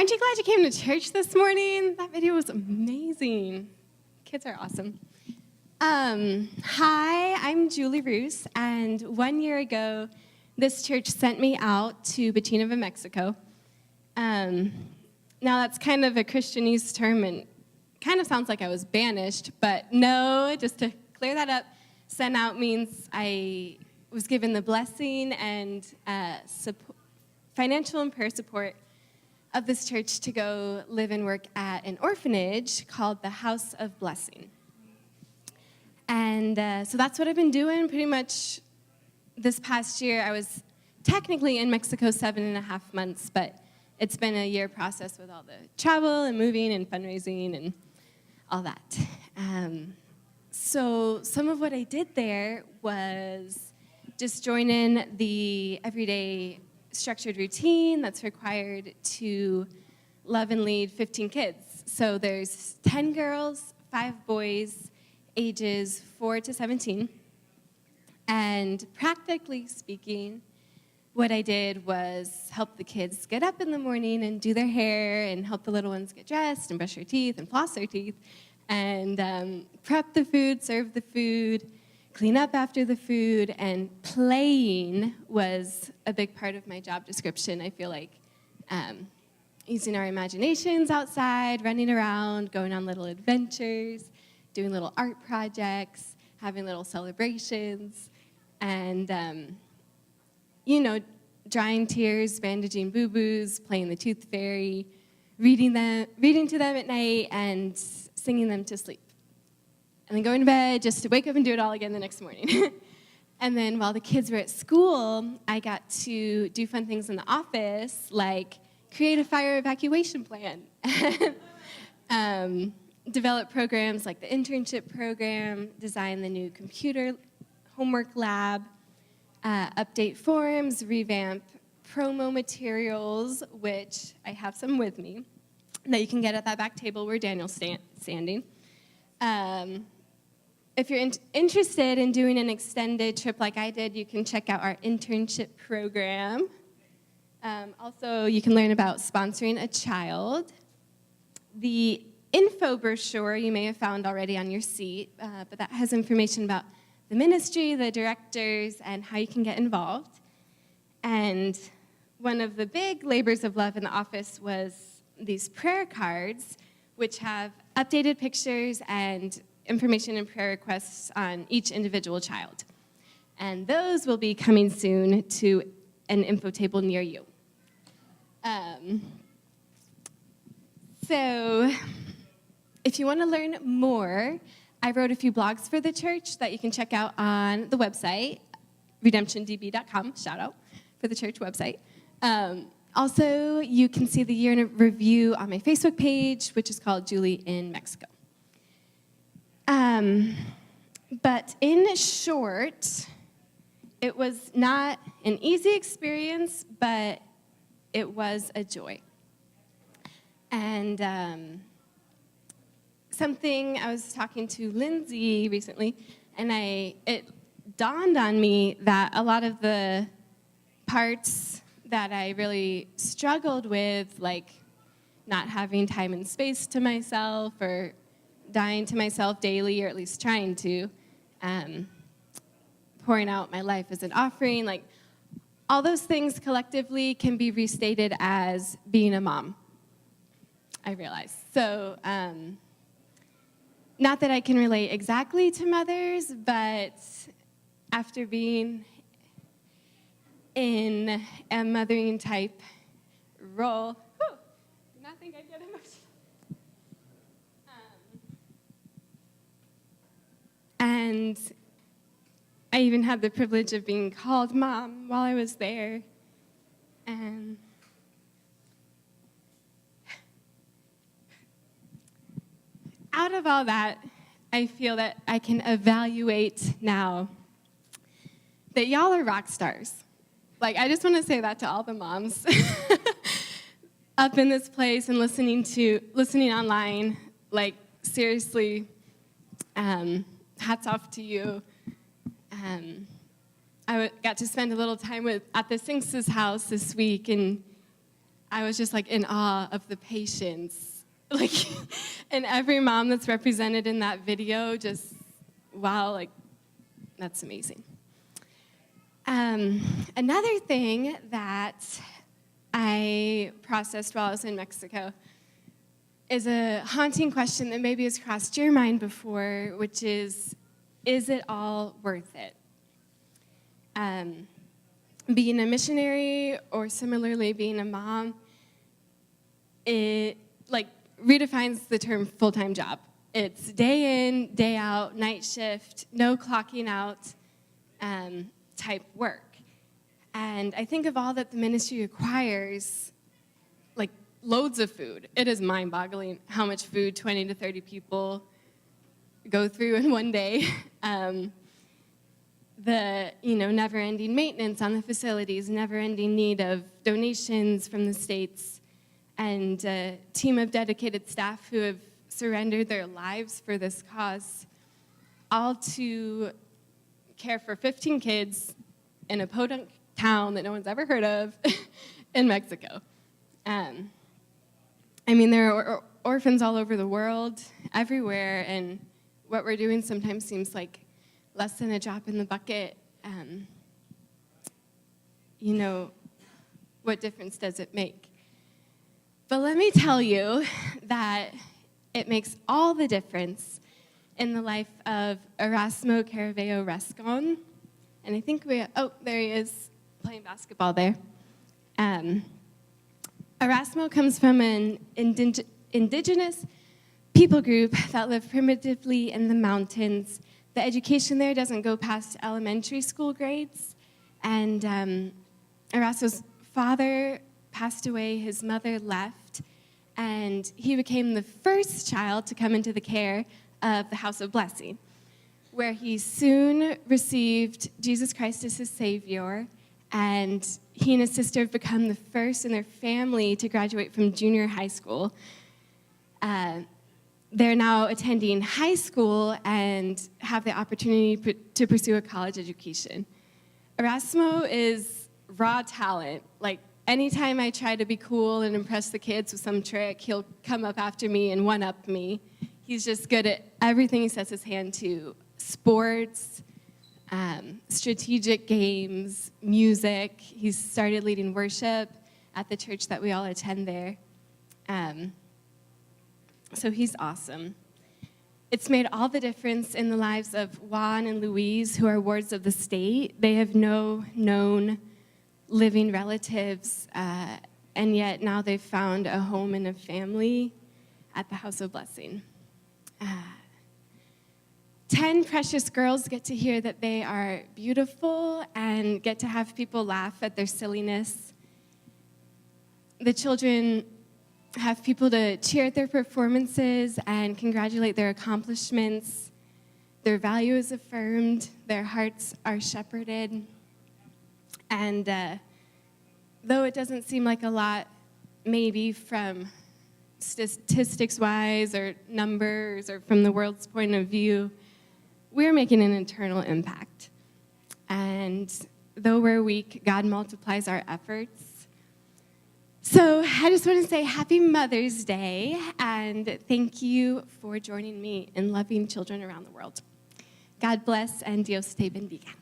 Aren't you glad you came to church this morning? That video was amazing. Kids are awesome. Hi, I'm Julie Ruse, and 1 year ago, this church sent me out to Batinova, Mexico. Now, that's kind of a Christianese term, and kind of sounds like I was banished, but no, just to clear that up, sent out means I was given the blessing and financial and prayer support of this church to go live and work at an orphanage called the House of Blessing. And so that's what I've been doing pretty much this past year. I was technically in Mexico 7.5 months, but it's been a year process with all the travel and moving and fundraising and all that. So some of what I did there was just join in the everyday structured routine that's required to love and lead 15 kids. So there's 10 girls, 5 boys, ages 4 to 17. And practically speaking, what I did was help the kids get up in the morning and do their hair and help the little ones get dressed and brush their teeth and floss their teeth and prep the food, serve the food, clean up after the food, and playing was a big part of my job description. I feel like using our imaginations outside, running around, going on little adventures, doing little art projects, having little celebrations, and, drying tears, bandaging boo-boos, playing the tooth fairy, reading to them at night, and singing them to sleep. And then going to bed just to wake up and do it all again the next morning. And then while the kids were at school, I got to do fun things in the office, like create a fire evacuation plan, develop programs like the internship program, design the new computer homework lab, update forums, revamp promo materials, which I have some with me, that you can get at that back table where Daniel's standing. If you're interested in doing an extended trip like I did, you can check out our internship program. Also, you can learn about sponsoring a child. The info brochure you may have found already on your seat, but that has information about the ministry, the directors, and how you can get involved. And one of the big labors of love in the office was these prayer cards, which have updated pictures and information and prayer requests on each individual child. And those will be coming soon to an info table near you. So if you want to learn more, I wrote a few blogs for the church that you can check out on the website, redemptiondb.com, shout out for the church website. Also, you can see the year in review on my Facebook page, which is called Julie in Mexico. But in short, it was not an easy experience, but it was a joy. And something I was talking to Lindsay recently, and it dawned on me that a lot of the parts that I really struggled with, like not having time and space to myself or dying to myself daily, or at least trying to, pouring out my life as an offering, like all those things collectively can be restated as being a mom, I realize. So not that I can relate exactly to mothers, but after being in a mothering type role, do not think I get emotional. And I even had the privilege of being called mom while I was there. And out of all that, I feel that I can evaluate now that y'all are rock stars. Like, I just want to say that to all the moms up in this place and listening online. Like, seriously, hats off to you. I got to spend a little time at the Sinks' house this week, and I was just like in awe of the patience. Like, and every mom that's represented in that video, just, wow, like, that's amazing. Another thing that I processed while I was in Mexico is a haunting question that maybe has crossed your mind before, which is it all worth it? Being a missionary or similarly being a mom, it like redefines the term full-time job. It's day in, day out, night shift, no clocking out type work. And I think of all that the ministry requires, like loads of food. It is mind-boggling how much food 20 to 30 people go through in one day. The never-ending maintenance on the facilities, never-ending need of donations from the states, and a team of dedicated staff who have surrendered their lives for this cause, all to care for 15 kids in a podunk town that no one's ever heard of in Mexico. There are orphans all over the world, everywhere, and what we're doing sometimes seems like less than a drop in the bucket. What difference does it make? But let me tell you that it makes all the difference in the life of Erasmo Caraveo Rescon. And I think there he is, playing basketball there. Erasmo comes from an indigenous people group that live primitively in the mountains. The education there doesn't go past elementary school grades. And Erasmo's father passed away, his mother left, and he became the first child to come into the care of the House of Blessing, where he soon received Jesus Christ as his Savior, and he and his sister have become the first in their family to graduate from junior high school. They're now attending high school and have the opportunity to pursue a college education. Erasmo is raw talent. Like, anytime I try to be cool and impress the kids with some trick, he'll come up after me and one-up me. He's just good at everything he sets his hand to. Sports, strategic games, music. He's started leading worship at the church that we all attend there. So he's awesome. It's made all the difference in the lives of Juan and Louise, who are wards of the state. They have no known living relatives, and yet now they've found a home and a family at the House of Blessing. 10 precious girls get to hear that they are beautiful and get to have people laugh at their silliness. The children have people to cheer at their performances and congratulate their accomplishments. Their value is affirmed. Their hearts are shepherded. And though it doesn't seem like a lot, maybe from statistics-wise or numbers or from the world's point of view, we're making an eternal impact. And though we're weak, God multiplies our efforts. So I just want to say Happy Mother's Day, and thank you for joining me in loving children around the world. God bless, and Dios te bendiga.